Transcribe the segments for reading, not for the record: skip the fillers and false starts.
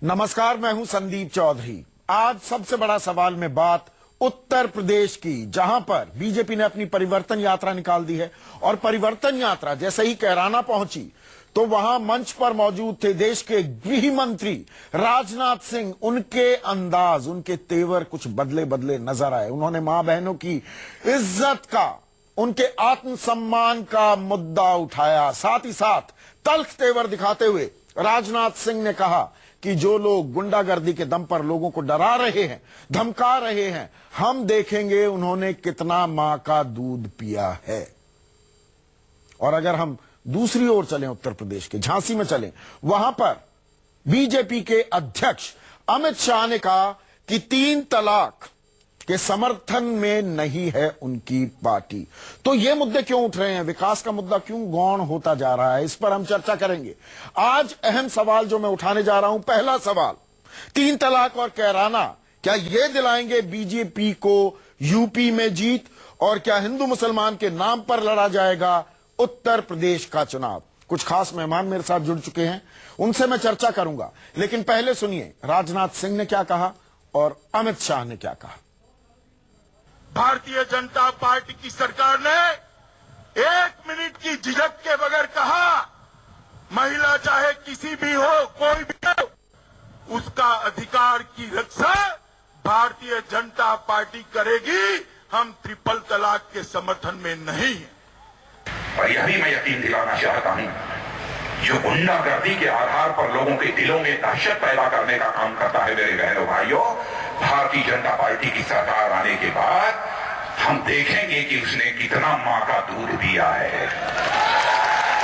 नमस्कार, मैं हूं संदीप चौधरी। आज सबसे बड़ा सवाल में बात उत्तर प्रदेश की, जहां पर बीजेपी ने अपनी परिवर्तन यात्रा निकाल दी है। और परिवर्तन यात्रा जैसे ही कैराना पहुंची तो वहां मंच पर मौजूद थे देश के गृह मंत्री राजनाथ सिंह। उनके अंदाज, उनके तेवर कुछ बदले बदले नजर आए। उन्होंने मां बहनों की इज्जत का, उनके आत्मसम्मान का मुद्दा उठाया। साथ ही साथ तल्ख तेवर दिखाते हुए राजनाथ सिंह ने कहा कि जो लोग गुंडागर्दी के दम पर लोगों को डरा रहे हैं, धमका रहे हैं, हम देखेंगे उन्होंने कितना मां का दूध पिया है। और अगर हम दूसरी ओर चलें, उत्तर प्रदेश के झांसी में चलें, वहां पर बीजेपी के अध्यक्ष अमित शाह ने कहा कि 3 तलाक के समर्थन में नहीं है उनकी पार्टी। तो ये मुद्दे क्यों उठ रहे हैं, विकास का मुद्दा क्यों गौण होता जा रहा है, इस पर हम चर्चा करेंगे। आज अहम सवाल जो मैं उठाने जा रहा हूं, पहला सवाल, 3 तलाक और कैराना क्या ये दिलाएंगे बीजेपी को यूपी में जीत, और क्या हिंदू मुसलमान के नाम पर लड़ा जाएगा उत्तर प्रदेश का चुनाव। कुछ खास मेहमान मेरे साथ जुड़ चुके हैं, उनसे मैं चर्चा करूंगा। लेकिन पहले सुनिए राजनाथ सिंह ने क्या कहा और अमित शाह ने क्या कहा। भारतीय जनता पार्टी की सरकार ने 1 मिनट की झिझक के बगैर कहा, महिला चाहे किसी भी हो, कोई भी हो, उसका अधिकार की रक्षा भारतीय जनता पार्टी करेगी। हम ट्रिपल तलाक के समर्थन में नहीं हैं। और यह भी मैं यकीन दिलाना चाहता हूं, जो गुंडागर्दी के आधार पर लोगों के दिलों में दहशत पैदा करने का काम करता है, मेरे बहनों भाइयों, भारतीय जनता पार्टी की सरकार आने के बाद हम देखेंगे कि उसने कितना मां का दूध पिया है,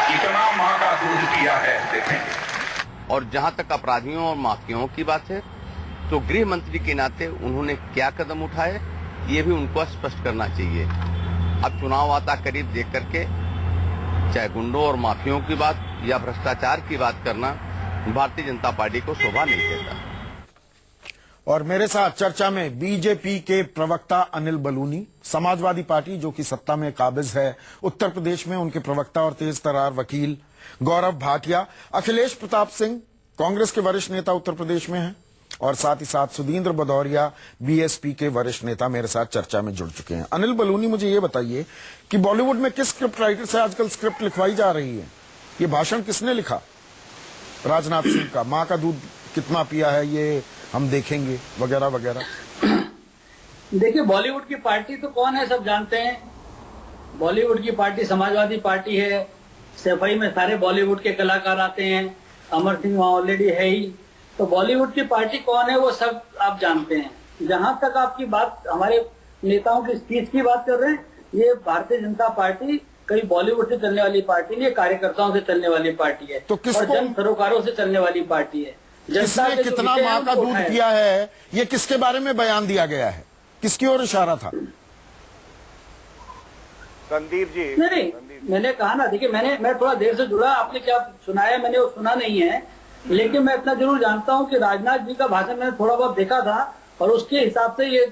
कितना मां का दूध पिया है, देखेंगे। और जहां तक अपराधियों और माफियाओं की बात है, तो गृह मंत्री के नाते उन्होंने क्या कदम उठाए, ये भी उनको स्पष्ट करना चाहिए। अब चुनाव आता करीब देख करके चाहे गुंडों और माफियाओं की बात या भ्रष्टाचार की बात करना भारतीय जनता पार्टी को शोभा नहीं देता। और मेरे साथ चर्चा में बीजेपी के प्रवक्ता अनिल बलूनी, समाजवादी पार्टी जो कि सत्ता में काबिज है उत्तर प्रदेश में, उनके प्रवक्ता और तेज तर्रार वकील गौरव भाटिया, अखिलेश प्रताप सिंह कांग्रेस के वरिष्ठ नेता उत्तर प्रदेश में हैं, और साथ ही साथ सुधींद्र भदौरिया बीएसपी के वरिष्ठ नेता मेरे साथ चर्चा में जुड़ चुके हैं। अनिल बलूनी, मुझे ये बताइए कि बॉलीवुड में किस स्क्रिप्ट राइटर से आजकल स्क्रिप्ट लिखवाई जा रही है, ये भाषण किसने लिखा? राजनाथ सिंह का, मां का दूध कितना पिया है ये हम देखेंगे, वगैरह वगैरह। देखिए, बॉलीवुड की पार्टी तो कौन है सब जानते हैं। बॉलीवुड की पार्टी समाजवादी पार्टी है। सफाई में सारे बॉलीवुड के कलाकार आते हैं, अमर सिंह वहां ऑलरेडी है ही। तो बॉलीवुड की पार्टी कौन है वो सब आप जानते हैं। जहां तक आपकी बात हमारे नेताओं की स्पीच की बात कर रहे हैं, ये भारतीय जनता पार्टी कई बॉलीवुड से चलने वाली पार्टी नहीं है, कार्यकर्ताओं से चलने वाली पार्टी है, तो और जन सरोकारों से चलने वाली पार्टी है। किसने कितना मां का दूध पिया है, ये किसके बारे में बयान दिया गया है, किसकी ओर इशारा था? संदीप जी, नहीं, मैंने कहा ना, देखिए मैं थोड़ा देर से जुड़ा, आपने क्या सुनाया मैंने वो सुना नहीं है, लेकिन मैं इतना जरूर जानता हूं कि राजनाथ जी का भाषण मैंने थोड़ा बहुत देखा था, और उसके हिसाब से ये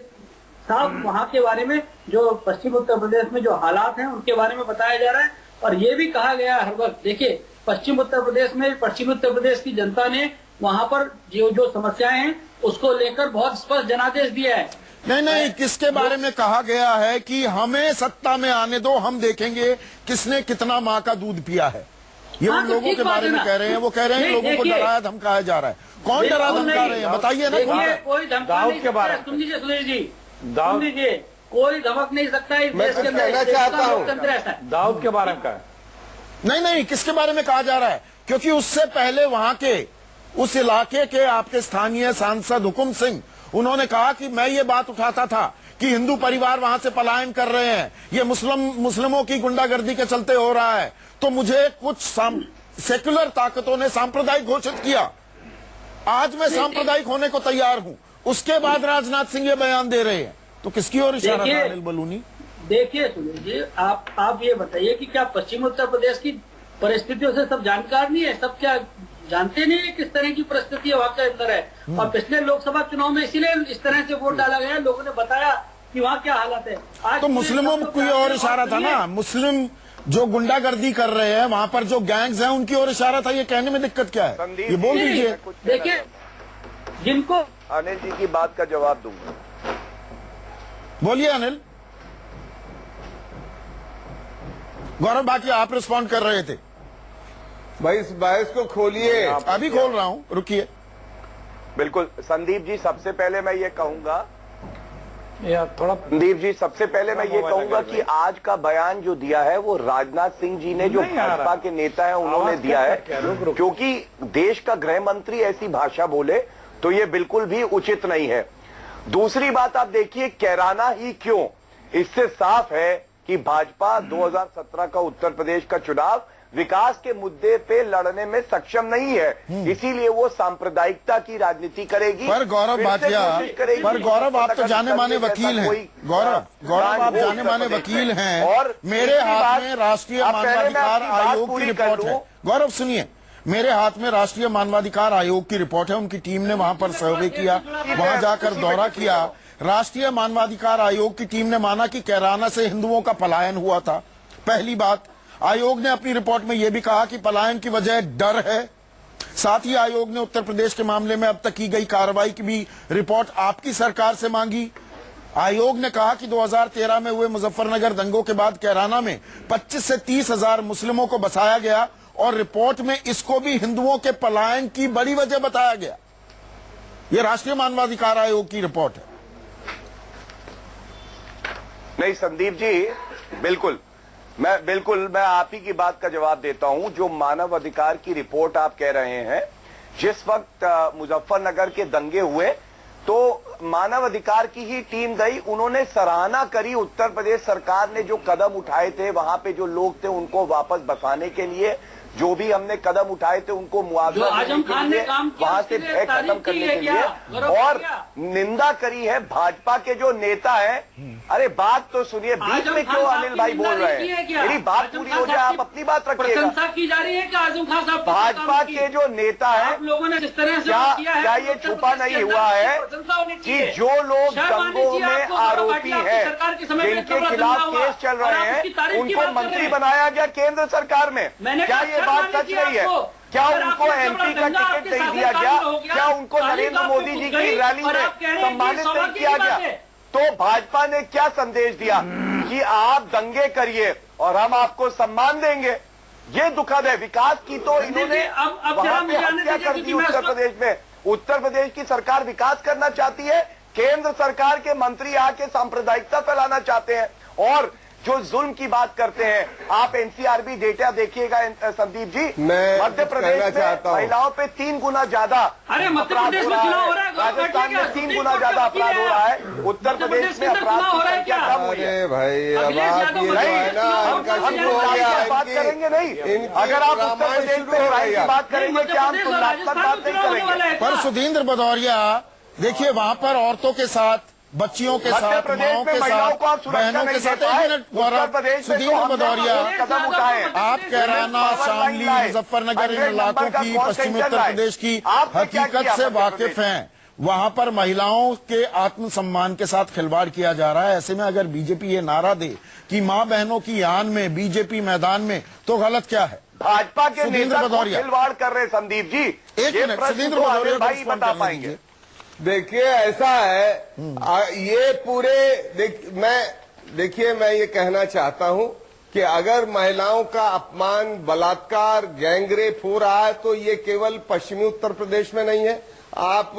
साफ वहां के बारे में, जो पश्चिम उत्तर प्रदेश में जो हालात हैं उनके बारे में बताया जा रहा है। और ये भी कहा गया हर वक्त, देखिए पश्चिम उत्तर प्रदेश की जनता ने वहां पर जो समस्याएं हैं उसको लेकर बहुत स्पष्ट जनादेश दिया है। नहीं, किसके बारे में कहा गया है कि हमें सत्ता में आने दो, हम देखेंगे किसने कितना मां का दूध पिया है। ये उन तो लोगों के बारे में कह रहे हैं, वो कह रहे हैं लोगों को डराया धमकाया जा रहा है। कौन डरा धमका रहे हैं बताइए ना। कोई धमका नहीं सकता है। सुन लीजिए सुनील जी, सुन लीजिए, कोई धमक नहीं सकता है इस देश के अंदर, लोकतंत्र ऐसा है। दाऊद के बारे में कहा नहीं, किसके बारे में कहा जा रहा है? क्योंकि उससे पहले वहां के उस इलाके के आपके स्थानीय सांसद हुकुम सिंह, उन्होंने कहा कि मैं ये बात उठाता था कि हिंदू परिवार वहां से पलायन कर रहे हैं, ये मुस्लिमों की गुंडागर्दी के चलते हो रहा है, तो मुझे कुछ सेक्युलर ताकतों ने सांप्रदायिक घोषित किया। आज मैं सांप्रदायिक होने को तैयार हूं। उसके बाद राजनाथ सिंह ये बयान दे रहे हैं, तो किसकी ओर इशारा था अनिल बलूनी? देखिए सुनील जी, आप ये बताइए कि क्या पश्चिम उत्तर प्रदेश की परिस्थितियों से सब जानकार नहीं है? सब क्या जानते नहीं है किस तरह की परिस्थिति वहां के अंदर है? और पिछले लोकसभा चुनाव में इसीलिए इस तरह से वोट डाला गया, लोगों ने बताया कि वहाँ क्या हालत है। आज तो मुस्लिमों की ओर इशारा था ना, मुस्लिम जो गुंडागर्दी कर रहे हैं वहां पर जो गैंग्स हैं उनकी ओर इशारा था। ये कहने में दिक्कत क्या है, ये बोल दीजिए। देखिए जिनको अनिल जी की बात का जवाब दूंगा। बोलिए अनिल। गौरव, बाकी आप रिस्पॉन्ड कर रहे थे। भाई इस बहस को खोलिए। अभी खोल रहा हूं, रुकिए। बिल्कुल संदीप जी, सबसे पहले मैं ये कहूंगा, यार थोड़ा संदीप जी सबसे पहले मैं ये कहूंगा कि आज का बयान जो दिया है वो राजनाथ सिंह जी ने, जो भाजपा के नेता है, उन्होंने दिया है। क्योंकि देश का गृह मंत्री ऐसी भाषा बोले तो ये बिल्कुल भी उचित नहीं है। दूसरी बात आप देखिए, कैराना ही क्यों, इससे साफ है कि भाजपा 2017 का उत्तर प्रदेश का चुनाव विकास के मुद्दे पे लड़ने में सक्षम नहीं है, इसीलिए वो सांप्रदायिकता की राजनीति करेगी। पर गौरव भाटिया, पर गौरव आप तो जाने माने वकील हैं। गौरव आप जाने माने वकील हैं, और मेरे हाथ में राष्ट्रीय मानवाधिकार आयोग की रिपोर्ट है। गौरव सुनिए, मेरे हाथ में राष्ट्रीय मानवाधिकार आयोग की रिपोर्ट है। उनकी टीम ने वहां पर सर्वे किया, वहां जाकर दौरा किया। राष्ट्रीय मानवाधिकार आयोग की टीम ने माना कि कैराना से हिंदुओं का पलायन हुआ था। पहली बात, आयोग ने अपनी रिपोर्ट में यह भी कहा कि पलायन की वजह डर है। साथ ही आयोग ने उत्तर प्रदेश के मामले में अब तक की गई कार्रवाई की भी रिपोर्ट आपकी सरकार से मांगी। आयोग ने कहा कि 2013 में हुए मुजफ्फरनगर दंगों के बाद कैराना में 25 से 30 हजार मुस्लिमों को बसाया गया, और रिपोर्ट में इसको भी हिंदुओं के पलायन की बड़ी वजह बताया गया। यह राष्ट्रीय मानवाधिकार आयोग की रिपोर्ट है। नहीं संदीप जी, मैं आप ही की बात का जवाब देता हूं। जो मानव अधिकार की रिपोर्ट आप कह रहे हैं, जिस वक्त मुजफ्फरनगर के दंगे हुए तो मानव अधिकार की ही टीम गई, उन्होंने सराहना करी उत्तर प्रदेश सरकार ने जो कदम उठाए थे, वहां पे जो लोग थे उनको वापस बसाने के लिए जो भी हमने कदम उठाए थे, उनको मुआवजा देने के लिए, वहां से भय खत्म करने के लिए, और निंदा करी है भाजपा के जो नेता हैं। अरे बात तो सुनिए, बीच में क्यों अनिल भाई बोल रहे हैं? मेरी बात पूरी हो जाए, आप अपनी बात रखिएगा। प्रशंसा की जा रही है कि आजम खान साहब भाजपा के जो नेता हैं, लोगों ने जिस तरह से क्या ये छुपा नहीं हुआ है कि जो लोग दंगों में आरोपी हैं, जिनके खिलाफ केस चल रहे हैं, उनको मंत्री बनाया गया केंद्र सरकार में? क्या ये बात सच नहीं है? क्या उनको एमपी का टिकट नहीं दिया गया? क्या उनको नरेंद्र मोदी जी की रैली में सम्मानित नहीं किया गया? तो भाजपा ने क्या संदेश दिया कि आप दंगे करिए और हम आपको सम्मान देंगे? ये दुखद है। विकास की तो इन्होंने वहां पे हत्या कर दी उत्तर प्रदेश में। उत्तर प्रदेश की सरकार विकास करना चाहती है, केंद्र सरकार के मंत्री आके सांप्रदायिकता फैलाना चाहते हैं और जो जुल्म की बात करते हैं। आप एनसीआरबी डेटा देखिएगा संदीप जी, मध्य प्रदेश में महिलाओं पे 3 गुना ज्यादा अपराध हो रहा है, राजस्थान में 3 गुना ज्यादा अपराध हो रहा है, उत्तर प्रदेश में अपराध की संख्या कम हुई है। भाई अब आप ये बात करेंगे नहीं, अगर आप उत्तर प्रदेश में लड़ाई की बात करेंगे, क्या हम तुलनात्मक बात नहीं करेंगे? पर सुधींद्र भदौरिया, देखिए वहां पर औरतों के साथ, बच्चियों के साथ, माओं के साथ, बहनों के साथ, एक मिनट गौरव, सुधींद्र भदौरिया, कदम उठाए। आप कैराना, शामली, मुजफ्फरनगर इन इलाकों की, पश्चिमी उत्तर प्रदेश की हकीकत से वाकिफ हैं। वहां पर महिलाओं के आत्मसम्मान के साथ खिलवाड़ किया जा रहा है। ऐसे में अगर बीजेपी ये नारा दे कि मां बहनों की आन में बीजेपी मैदान में, तो गलत क्या है? भाजपा के नेता खिलवाड़ कर रहे संदीप जी, एक मिनट, सुधींद्र भदौरिया भाई बता पाएंगे। देखिए ऐसा है, ये पूरे देखिए मैं ये कहना चाहता हूं कि अगर महिलाओं का अपमान, बलात्कार, गैंगरेप हो रहा है तो ये केवल पश्चिमी उत्तर प्रदेश में नहीं है। आप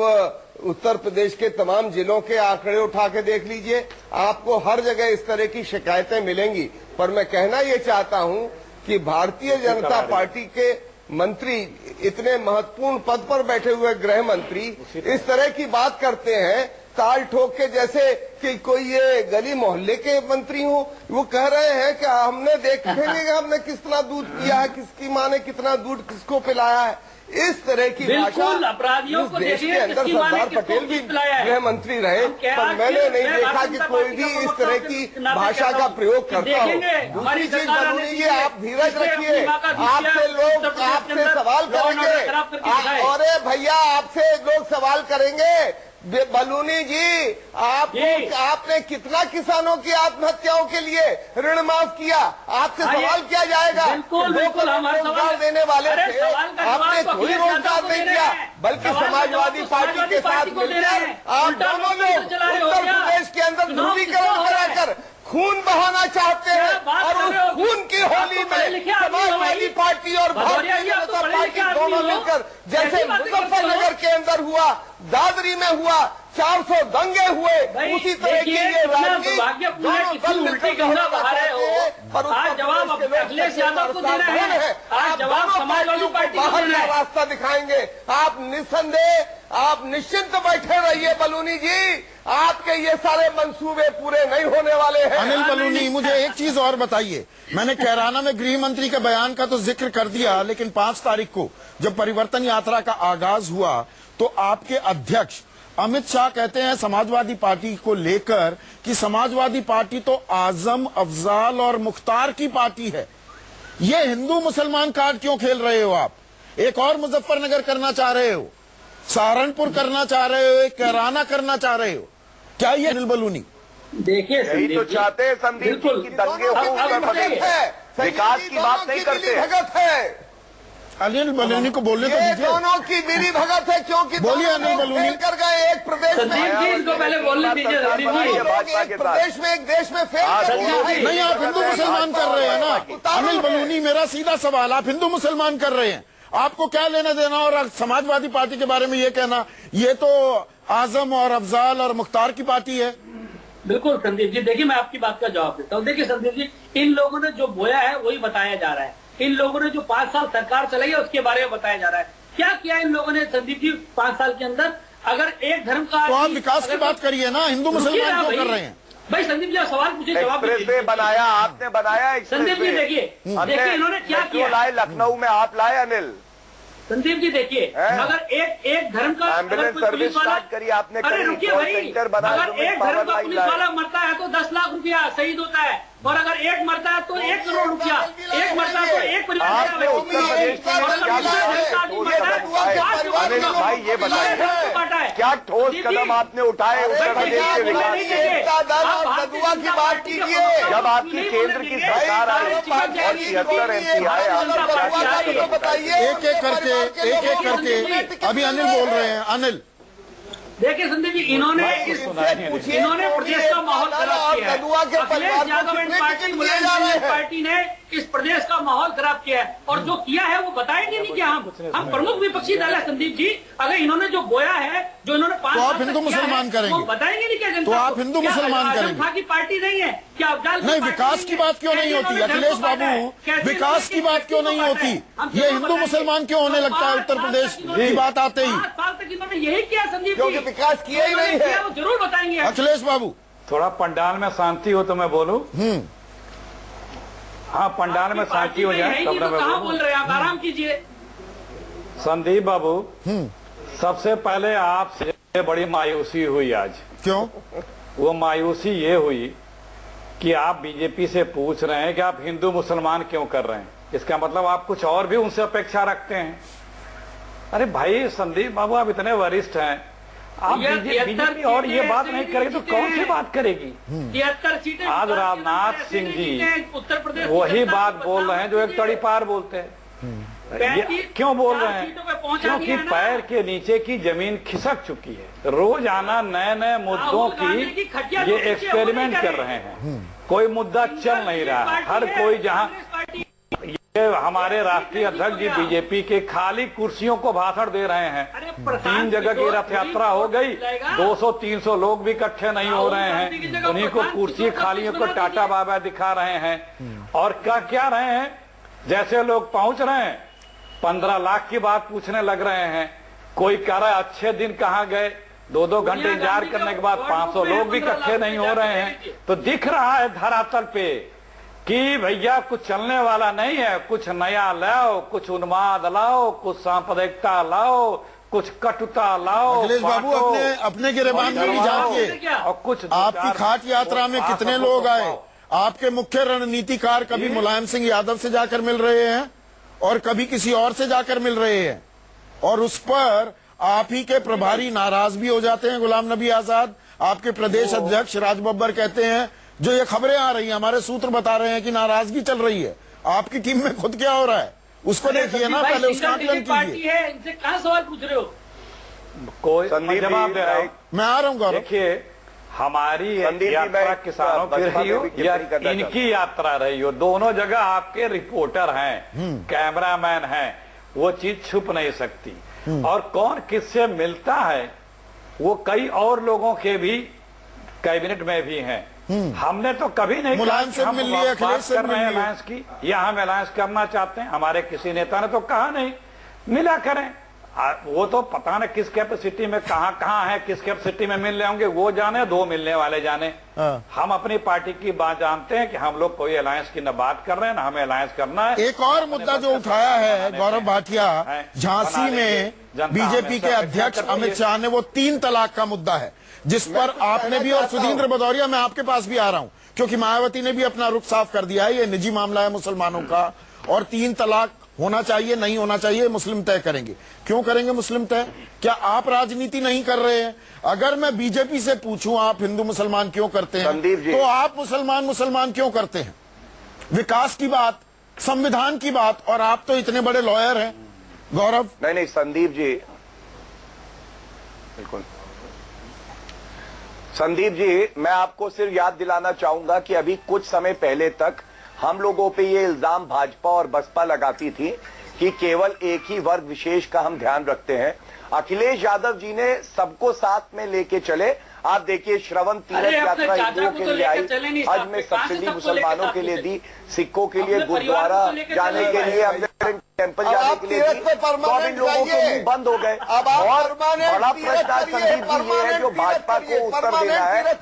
उत्तर प्रदेश के तमाम जिलों के आंकड़े उठा के देख लीजिए, आपको हर जगह इस तरह की शिकायतें मिलेंगी। पर मैं कहना ये चाहता हूं कि भारतीय जनता पार्टी के मंत्री, इतने महत्वपूर्ण पद पर बैठे हुए गृह मंत्री इस तरह की बात करते हैं ताल ठोक के, जैसे कि कोई ये गली मोहल्ले के मंत्री हो। वो कह रहे हैं कि हमने देखेंगे हमने कितना दूध पिया है, किसकी माँ ने कितना दूध किसको पिलाया है। इस तरह की भाषा अपराधियों को देश के अंदर सरदार पटेल भी गृह मंत्री रहे, पर मैंने नहीं देखा कि कोई भी इस तरह की भाषा का प्रयोग करता हो। दूसरी चीज जरूरी है, आप धीरज रखिए, आपसे लोग आपसे सवाल करेंगे, अरे भैया आपसे लोग सवाल करेंगे बलूनी जी, आपने कितना किसानों की आत्महत्याओं के लिए ऋण माफ किया? आपसे सवाल किया जाएगा। बिल्कुल रोजगार देने वाले थे, आपने कोई रोजगार नहीं दिया, बल्कि समाजवादी पार्टी के साथ मिलकर आप दोनों लोग उत्तर प्रदेश के अंदर ध्रुवीकरण कराकर खून बहाना चाहते हैं, और उस खून की होली में समाजवादी पार्टी और भारतीय जनता पार्टी दोनों मिलकर, जैसे मुजफ्फरनगर के अंदर हुआ, दादरी में हुआ, 400 दंगे हुए, उसी तरह की ये राजनीति दोनों दल मिलकर बहा रहे हो। और आज जवाब अखिलेश यादव को देना है, आज जवाब समाजवादी पार्टी को बाहर देना का है। रास्ता दिखाएंगे। आप निस्संदेह, आप निश्चिंत बैठे रहिए बलूनी जी, आपके ये सारे मंसूबे पूरे नहीं होने वाले हैं। अनिल बलूनी, मुझे एक चीज और बताइए। मैंने कैराना में गृह मंत्री के बयान का तो जिक्र कर दिया, लेकिन 5 तारीख को जब परिवर्तन यात्रा का आगाज हुआ तो आपके अध्यक्ष अमित शाह कहते हैं समाजवादी पार्टी को लेकर कि समाजवादी पार्टी तो आजम, अफजाल और मुख्तार की पार्टी है। ये हिंदू मुसलमान कार्ड क्यों खेल रहे हो आप? एक और मुजफ्फरनगर करना चाह रहे हो, सहारनपुर करना चाह रहे हो, एक कैराना करना चाह रहे हो, क्या ये अनिल बलूनी? देखिए यही तो चाहते हैं संदीप जी की दंगे हो उत्तर प्रदेश में, विकास की बात नहीं करते। भगत है अनिल बलूनी को बोलने तो ये दीजिए। दोनों की मिली भगत है, क्योंकि बोलिए अनिल बलूनी। कर गए एक प्रदेश में, संदीप जी इनको पहले बोलने दीजिए। एक प्रदेश में एक देश में फेल कर गए। नहीं, आप हिंदू मुसलमान कर रहे हैं ना अनिल बलूनी। मेरा सीधा सवाल, आप हिंदू मुसलमान कर रहे हैं, आपको क्या लेना देना? और समाजवादी पार्टी के बारे में ये कहना ये तो आजम और अफजाल और मुख्तार की पार्टी है। बिल्कुल संदीप जी, देखिए मैं आपकी बात का जवाब देता हूँ। देखिए संदीप जी, इन लोगों ने जो बोया है वही बताया जा रहा है। इन लोगों ने जो 5 साल सरकार चलाई है उसके बारे में बताया जा रहा है। क्या किया इन लोगों ने संदीप जी 5 साल के अंदर? अगर एक धर्म का, तो आप विकास की बात करिए ना, हिंदू मुसलमान क्यों कर रहे हैं? भाई संदीप जी, आप सवाल पूछिए, जवाब एक्सप्रेसवे बनाया आपने, बनाया संदीप जी। देखिए इन्होंने क्या किया, लाए लखनऊ में, आप लाए अनिल। संदीप जी देखिए, अगर एक धर्म का एम्बुलेंस सर्विस स्टार्ट करी आपने, अरे रुकिए भाई, अगर एक धर्म का पुलिस वाला मरता है तो 10 लाख रुपया शहीद होता है, और अगर एक मरता है तो 1 करोड़ रुपया, एक मरता है तो एक परिवार। आपने उत्तर प्रदेश अनिल भाई ये बताइए, क्या ठोस कदम आपने उठाए उत्तर प्रदेश के विकास में? बदुआ की बात कीजिए। जब आपकी केंद्र की सरकार आई और 73 MP आए, आपने बताइए। एक एक करके अभी अनिल बोल रहे हैं। अनिल देखिए संदीप जी, इन्होंने प्रदेश का माहौल खराब किया है। Akhilesh Yadav and party, Mulayam Singh party ने इस प्रदेश का माहौल खराब किया है, और जो किया है वो बताएंगे नहीं क्या? हम प्रमुख विपक्षी दल है संदीप जी। अगर इन्होंने जो बोया है, जो इन्होंने 5 तो आप साल हिंदू मुसलमान करेंगे, वो बताएंगे नहीं क्या जनता? तो आप हिंदू मुसलमान करेंगे? खान की पार्टी नहीं है क्या? नहीं, विकास की बात क्यों नहीं होती अखिलेश बाबू? विकास की बात क्यों नहीं होती? ये हिंदू मुसलमान क्यों होने लगता है उत्तर प्रदेश की बात आते ही? 5 साल तक इन्होंने यही किया संदीप क्योंकि जी, विकास किया ही नहीं है। वो जरूर बताएंगे अखिलेश बाबू। थोड़ा पंडाल में शांति हो तो मैं बोलूं। हाँ, पंडाल में शांति हो जाए तब मैं कहाँ बोल बोलूं। रहे हैं आप? आराम कीजिए संदीप बाबू, सबसे पहले आपसे बड़ी मायूसी हुई आज। क्यों? वो मायूसी ये हुई कि आप बीजेपी से पूछ रहे हैं कि आप हिंदू मुसलमान क्यों कर रहे हैं। इसका मतलब आप कुछ और भी उनसे अपेक्षा रखते हैं। अरे भाई संदीप बाबू, आप इतने वरिष्ठ हैं, आप बीजेपी और ये बात नहीं करेगी तो कौन सी बात करेगी? 73 सीटें आज राजनाथ सिंह जी उत्तर प्रदेश वही बात बोल रहे हैं जो एक तड़ीपार बोलते हैं। क्यों बोल रहे हैं? क्योंकि पैर के नीचे की जमीन खिसक चुकी है। रोज आना नए नए मुद्दों की ये एक्सपेरिमेंट कर रहे हैं। कोई मुद्दा चल नहीं रहा है। हर कोई जहां ये हमारे राष्ट्रीय अध्यक्ष जी बीजेपी के खाली कुर्सियों को भाषण दे रहे हैं। 3 जगह की रथ यात्रा हो गई, 200-300 लोग भी इकट्ठे नहीं हो रहे हैं। उन्हीं को कुर्सी खालियों को टाटा बाबा दिखा रहे हैं। और क्या रहे हैं? जैसे लोग पहुंच रहे हैं 15 लाख की बात पूछने लग रहे हैं। कोई कह रहा है अच्छे दिन कहाँ गए, 2-2 घंटे इंतजार करने के बाद 500 लोग भी इकट्ठे नहीं हो रहे हैं। तो दिख रहा है धरातल पे कि भैया कुछ चलने वाला नहीं है। कुछ नया लाओ, कुछ उन्माद लाओ, कुछ सांप्रदायिकता लाओ, कुछ कटुता लाओ। अखिलेश बाबू, अपने गिरेबान में भी झांकिए। और कुछ आपकी खाट यात्रा में कितने लोग आए? आपके मुख्य रणनीतिकार कभी मुलायम सिंह यादव से जाकर मिल रहे हैं और कभी किसी और से जाकर मिल रहे हैं, और उस पर आप ही के प्रभारी नाराज भी हो जाते हैं। गुलाम नबी आजाद, आपके प्रदेश अध्यक्ष राज बब्बर कहते हैं, जो ये खबरें आ रही हैं, हमारे सूत्र बता रहे हैं कि नाराजगी चल रही है। आपकी टीम में खुद क्या हो रहा है उसको देखिए ना, पहले उसका आकलन कीजिए। इनसे कहाँ सवाल पूछ रहे हो? कोई जवाब दे रहा हूं। मैं आ रहा हूँ गौरव। देखिए, हमारी यात्रा किसानों की रही हो या इनकी यात्रा रही हो, दोनों जगह आपके रिपोर्टर हैं, कैमरामैन हैं, वो चीज छुप नहीं सकती। और कौन किससे मिलता है वो कई और लोगों के भी कैबिनेट में भी हैं। हमने तो कभी नहीं कहा कि हम बात कर रहे हैं अलायंस की या हम अलायंस करना चाहते हैं। हमारे किसी नेता ने तो कहा नहीं, मिला करें। वो तो पता नहीं किस कैपेसिटी में कहां है, किस कैपेसिटी में मिल रहे होंगे वो जाने, दो मिलने वाले जाने। हम अपनी पार्टी की बात जानते हैं कि हम लोग कोई अलायंस की न बात कर रहे हैं, ना हमें अलायंस करना है। एक और मुद्दा जो उठाया है गौरव भाटिया, झांसी में बीजेपी के अध्यक्ष अमित शाह ने, वो 3 तलाक का मुद्दा है, जिस पर आपने भी, और सुधींद्र भदौरिया मैं आपके पास भी आ रहा हूं, क्योंकि मायावती ने भी अपना रुख साफ कर दिया है, ये निजी मामला है मुसलमानों का, और 3 तलाक होना चाहिए नहीं होना चाहिए मुस्लिम तय करेंगे। क्यों करेंगे मुस्लिम तय? क्या आप राजनीति नहीं कर रहे हैं? अगर मैं बीजेपी से पूछूं आप हिंदू मुसलमान क्यों करते हैं, तो आप मुसलमान क्यों करते हैं? विकास की बात, संविधान की बात, और आप तो इतने बड़े लॉयर हैं गौरव। नहीं संदीप जी, बिल्कुल संदीप जी, मैं आपको सिर्फ याद दिलाना चाहूंगा कि अभी कुछ समय पहले तक हम लोगों पे ये इल्जाम भाजपा और बसपा लगाती थी कि केवल एक ही वर्ग विशेष का हम ध्यान रखते हैं। अखिलेश यादव जी ने सबको साथ में लेके चले। आप देखिए, श्रवण तीर्थ यात्रा हिंदुओं के लिए आई, हज में सब्सिडी मुसलमानों के लिए दी, सिखों के लिए गुरुद्वारा जाने के लिए, टेंपल जाने के लिए दी, तो अब इन लोगों के मुंह बंद हो गए। और बड़ा प्रश्न संदीप जी ये है जो भाजपा को उत्तर देना है कि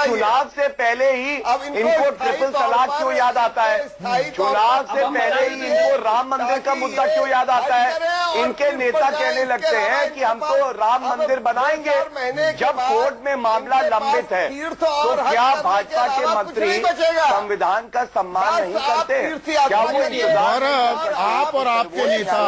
चुनाव से पहले ही इनको ट्रिपल तलाक क्यों याद आता है, चुनाव से पहले ही इनको राम मंदिर का मुद्दा क्यों याद आता है। इनके नेता कहने लगते हैं कि हम तो राम मंदिर बनाएंगे। जब कोर्ट में मामला लंबित है तो क्या भाजपा के मंत्री संविधान का सम्मान नहीं करते हैं? क्या वो इंतजार? आप और आपके नेता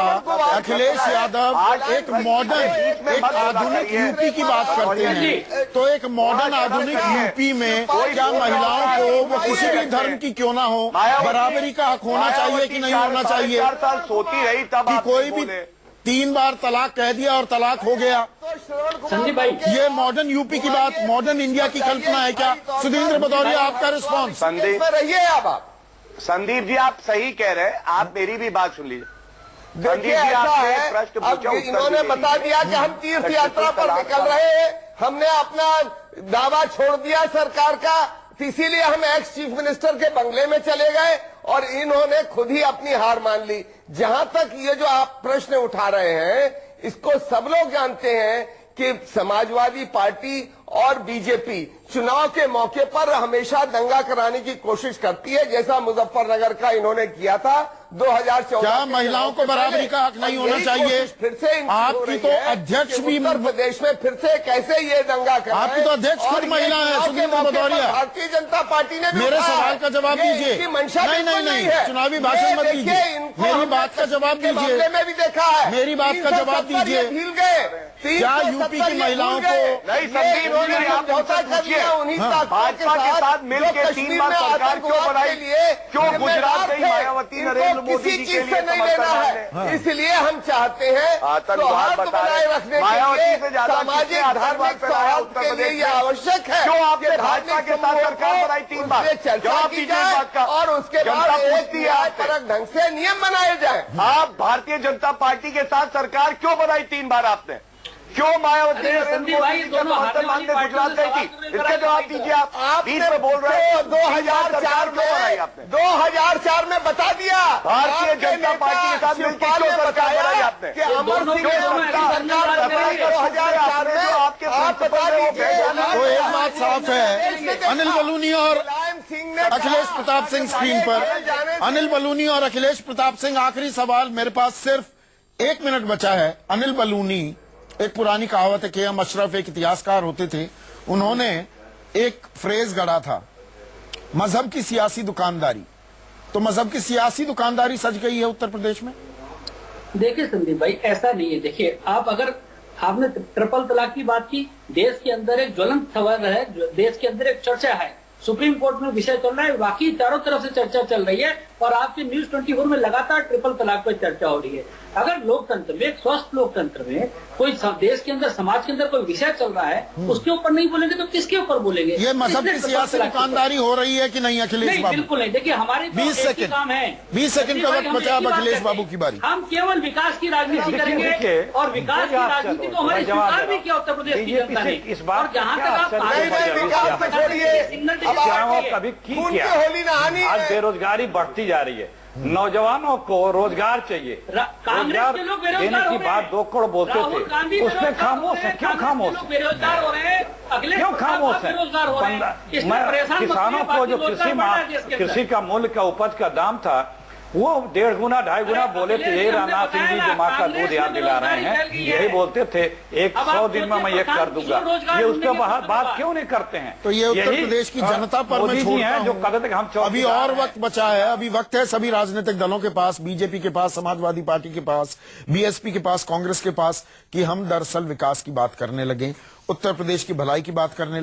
अखिलेश यादव एक मॉडर्न, एक आधुनिक यूपी की बात करते हैं, तो एक मॉडर्न आधुनिक यूपी में क्या महिलाओं को, वो किसी भी धर्म की क्यों ना हो, बराबरी का हक होना चाहिए कि नहीं होना चाहिए? 4 साल सोती रही तब कि कोई भी 3 बार तलाक कह दिया और तलाक हो गया। संदीप भाई, ये मॉडर्न यूपी की बात, मॉडर्न इंडिया की कल्पना है क्या? सुधींद्र भदौरिया, आपका रिस्पॉन्स। संदीप रहिए आप। संदीप जी, आप सही कह रहे हैं, आप मेरी भी बात सुन लीजिए। देखिए, ऐसा है, अब इन्होंने बता दिया कि हम तीर्थ यात्रा पर निकल रहे हैं, हमने अपना दावा छोड़ दिया सरकार का, इसीलिए हम एक्स चीफ मिनिस्टर के बंगले में चले गए और इन्होंने खुद ही अपनी हार मान ली। जहां तक ये जो आप प्रश्न उठा रहे हैं, इसको सब लोग जानते हैं कि समाजवादी पार्टी और बीजेपी चुनाव के मौके पर हमेशा दंगा कराने की कोशिश करती है, जैसा मुजफ्फरनगर का इन्होंने किया था 2014। क्या महिलाओं को बराबरी का हक नहीं होना चाहिए? फिर से आपकी तो अध्यक्ष भी उत्तर प्रदेश में फिर से कैसे ये दंगा कर रहे हैं? आपकी तो अध्यक्ष खुद महिला है, सुधींद्र भदौरिया। भारतीय जनता पार्टी ने मेरे सवाल का जवाब दीजिए। नहीं, चुनावी भाषण मत दीजिए, मेरी बात का जवाब दीजिए। में भी देखा है, मेरी बात का जवाब दीजिए। भूल गए क्या यूपी की महिलाओं को नहीं? संदीप जी, आप मुझसे पूछिए, भाजपा के साथ मिलकर 3 बार सरकार क्यों बनाई? क्यों गुजरात गई मायावती नरेंद्र मोदी जी के लिए समर्थन है? इसलिए हम चाहते हैं आतंकवाद बनाए रखने मायावती से ज्यादा सामाजिक धार्मिक सौहार्द के लिए ये आवश्यक है। क्यों आपने भाजपा के साथ सरकार बनाई 3 बार? जवाब दीजिए इस बात का, और उसके बाद एक ढंग से नियम बनाए जाए। आप भारतीय जनता पार्टी के साथ सरकार क्यों बनाई 3 बार आपने? क्यों मायावती नरेंद्र मोदी जी के समर्थन मांगते गुजरात गई थी? इसका जवाब दीजिए। आप बीच में बोल रहे हैं 2004 में बता दिया भारतीय जनता पार्टी के साथ मिलकर क्यों सरकार बनाई आपने? तो एक बात साफ है, अनिल बलूनी और अखिलेश प्रताप सिंह स्क्रीन पर, अनिल बलूनी और अखिलेश प्रताप सिंह। आखिरी सवाल मेरे पास, सिर्फ 1 मिनट बचा है। अनिल बलूनी, एक पुरानी कहावत है, के.एम. अशरफ एक इतिहासकार होते थे, उन्होंने एक फ्रेज गढ़ा था, मजहब की सियासी दुकानदारी। तो मजहब की सियासी दुकानदारी सज गई है उत्तर प्रदेश में? देखिए संदीप भाई, ऐसा नहीं है। देखिए, आप अगर आपने ट्रिपल तलाक की बात की। देश के अंदर एक ज्वलंत खबर है, देश के अंदर एक चर्चा है, सुप्रीम कोर्ट में विषय चल रहा है, बाकी चारों तरफ से चर्चा चल रही है और आपके न्यूज 24 में लगातार ट्रिपल तलाक पर चर्चा हो रही है। अगर लोकतंत्र में, एक स्वस्थ लोकतंत्र में कोई देश के अंदर, समाज के अंदर कोई विषय चल रहा है, उसके ऊपर नहीं बोलेंगे तो किसके ऊपर बोलेंगे? ये मजहब की सियासी दुकानदारी हो रही है कि नहीं अखिलेश बाबू? बिल्कुल नहीं। देखिए हमारे 20 सेकंड काम है, 20 सेकंड का वक्त बचा। अब अखिलेश बाबू की बारी। हम केवल विकास की राजनीति करेंगे और विकास की राजनीति को हमारे स्वीकार भी किया उत्तर प्रदेश की जनता ने। इस बार जहाँ तक आप खून की होली नहानी आज बेरोजगारी बढ़ती जा रही है, नौजवानों को रोजगार चाहिए। कांग्रेस के लोग बेरोजगार की बात 2 करोड़ बोलते थे, उसमें खामोश है। क्यों खामोश? बेरोजगार हो रहे हैं, क्यों खामोश है? किसानों को जो कृषि का मूल्य का उपज का दाम था वो 1.5 गुना 2.5 गुना बोले थे। यही रामनाथ सिंह जी जो माँ का दूध याद दिला रहे हैं, यही बोलते थे 100 दिन में मैं ये कर दूंगा। ये उसके बात क्यों नहीं करते हैं? तो ये उत्तर प्रदेश की जनता पर मैं छोड़ता हूं। जो कहते थे हम अभी और वक्त बचा है, अभी वक्त है सभी राजनीतिक दलों के पास, बीजेपी के पास, समाजवादी पार्टी के पास, बीएसपी के पास, कांग्रेस के पास, कि हम दरअसल विकास की बात करने लगे, उत्तर प्रदेश की भलाई की बात करने लगे।